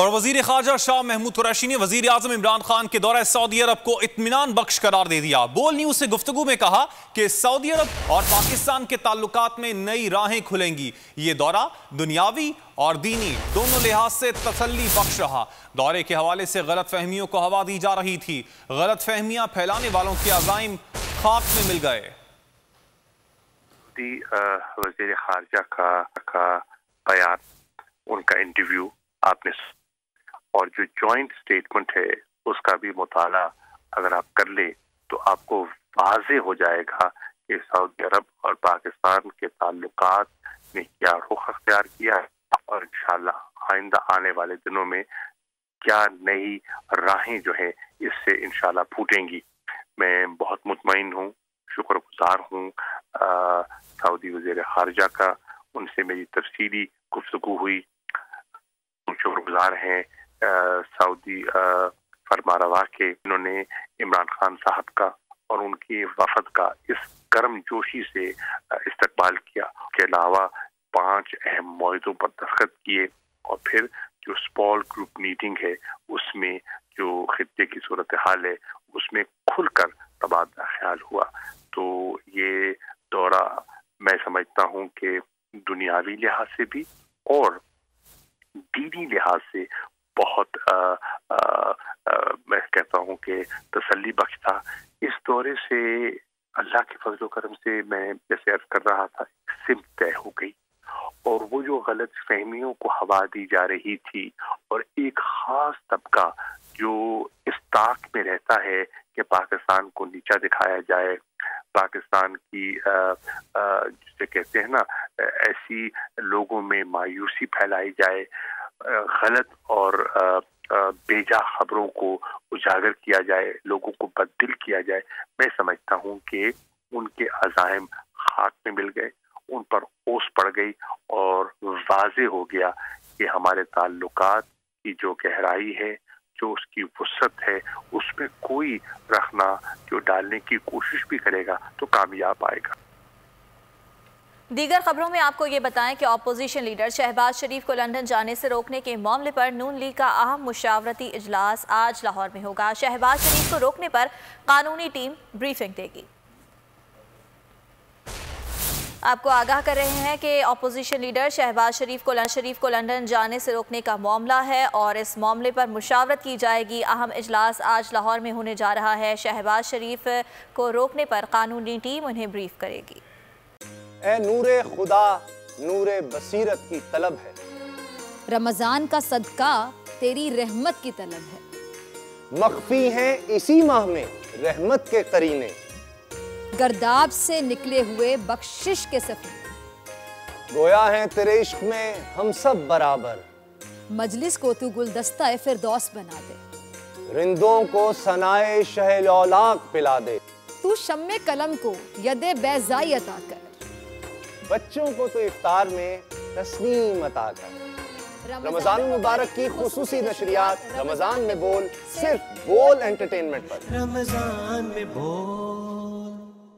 اور وزیر خارجہ شاہ محمود قریشی نے وزیر اعظم عمران خان کے دورہ سعودی عرب کو اطمینان بخش قرار دے دیا۔ بول نیوز سے گفتگو میں کہا کہ سعودی عرب اور پاکستان کے تعلقات میں نئی راہیں کھلیں گی۔ یہ دورہ دنیاوی اور دینی دونوں لحاظ سے تسلی بخش رہا۔ دورے کے حوالے سے غلط فہمیوں کو ہوا دی جا رہی تھی۔ غلط فہمیاں پھیلانے والوں کے عزائم خاک میں مل گئے۔ وزیر خارجہ کا بیان، ان کا انٹرویو آپ نے اور جو جوائنٹ سٹیٹمنٹ ہے اس کا بھی مطالعہ اگر آپ کر لیں تو آپ کو واضح ہو جائے گا کہ سعودی عرب اور پاکستان کے تعلقات نے کیا رخ اختیار کیا ہے اور انشاءاللہ آئندہ آنے والے دنوں میں کیا نئی راہیں جو ہیں اس سے انشاءاللہ پھوٹیں گی۔ میں بہت مطمئن ہوں، شکر گزار ہوں سعودی وزیر خارجہ کا، ان سے میری تفصیلی گفتگو ہوئی۔ شکر گزار ہیں سعودی فرمانروا کے، انہوں نے عمران خان صاحب کا اور ان کی وفد کا اس گرم جوشی سے استقبال کیا۔ کے علاوہ 5 اہم معاہدوں پر دستخط کیے اور پھر جو اسپال گروپ میٹنگ ہے اس میں جو خطے کی صورتحال ہے اس میں کھل کر تبادلہ خیال ہوا۔ تو یہ دورہ میں سمجھتا ہوں کہ دنیاوی لحاظ سے بھی اور دینی لحاظ سے بہت میں کہتا ہوں کہ تسلی بخش تھا۔ اس دورے سے اللہ کے فضل و کرم سے میں جیسے عرض کر رہا تھا سمت طے ہو گئی، اور وہ جو غلط فہمیوں کو ہوا دی جا رہی تھی اور ایک خاص طبقہ جو اس طاق میں رہتا ہے کہ پاکستان کو نیچا دکھایا جائے، پاکستان کی جسے کہتے ہیں نا ایسی لوگوں میں مایوسی پھیلائی جائے، غلط اور بیجا خبروں کو اجاگر کیا جائے، لوگوں کو بددل کیا جائے، میں سمجھتا ہوں کہ ان کے عزائم خاک میں مل گئے، ان پر اوس پڑ گئی اور واضح ہو گیا کہ ہمارے تعلقات کی جو گہرائی ہے، جو اس کی وسعت ہے، اس میں کوئی رخنا جو ڈالنے کی کوشش بھی کرے گا تو کامیاب آئے گا۔ دیگر خبروں میں آپ کو یہ بتائیں کہ اپوزیشن لیڈر شہباز شریف کو لندن جانے سے روکنے کے معاملے پر نون لیگ کا اہم مشاورتی اجلاس آج لاہور میں ہوگا۔ شہباز شریف کو روکنے پر قانونی ٹیم بریفنگ دے گی۔ آپ کو آگاہ کر رہے ہیں کہ اپوزیشن لیڈر شہباز شریف کو لندن جانے سے روکنے کا معاملہ ہے اور اس معاملے پر مشاورت کی جائے گی۔ اہم اجلاس آج لاہور میں ہونے جا رہا ہے۔ شہباز شریف کو روکنے پر قانونی ٹیم انہیں بریف کرے گی۔ اے نور خدا، نور بصیرت کی طلب ہے، رمضان کا صدقہ تیری رحمت کی طلب ہے، مخفی ہیں اسی ماہ میں رحمت کے قرینے، گرداب سے نکلے ہوئے بخشش کے سفیر، گویا ہیں تیرے عشق میں ہم سب برابر، مجلس کو تو گلدستہ فردوس بنا دے، رندوں کو ثنائے شہ لولاک پلا دے، تو شم قلم کو ید بیضائی عطا کر، بچوں کو تو افطار میں تسنیم عطا کر۔ رمضان مبارک کی خصوصی نشریات رمضان میں بول، صرف بول انٹرٹینمنٹ پر۔ رمضان میں بول